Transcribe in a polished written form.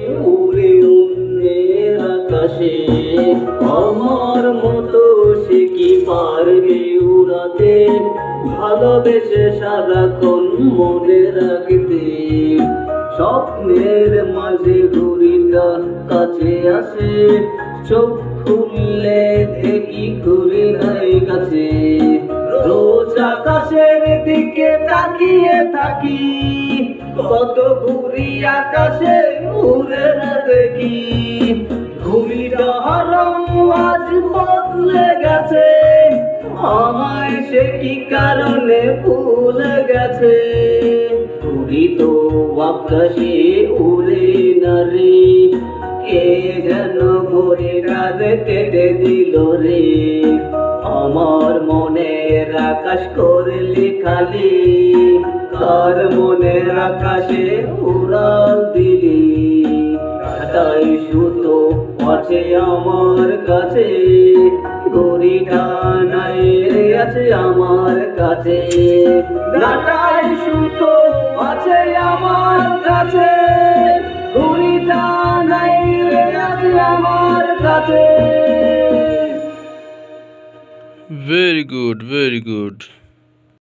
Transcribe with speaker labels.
Speaker 1: উড়ে অন্যের আকাশে আমার মতো সে কি পারবে উড়াতে, ভালোবেসে সারাক্ষণ মনে রাখতে। স্বপ্নের মাঝে ঘুড়িটা কাছে আসে, চোখ খুললে দেখি ঘুড়ি নাই কাছে। রোজ আকাশের দিকে তাকিয়ে থাকি, কত ঘুড়ি আকাশে উড়ে না দেখি। ঘুড়িটার রং আজ বদলে গেছে, আমায় সে কি কারণে ভুলে গেছে। ঘুড়ি তো আকাশে উড়ে না রে, কে যেন ঘুড়িটার কেটে দিল রে। আমার মনের আকাশ করলি খালি, কার মনের আকাশে উড়াল দিলি। তাই সুতো আছে আমার কাছে, ঘড়িটা নাই রে আছে আমার কাছে। নাটাই সুতো আছে আমার কাছে, ঘড়িটা নাই রে আছে আমার কাছে।
Speaker 2: Very good, very good.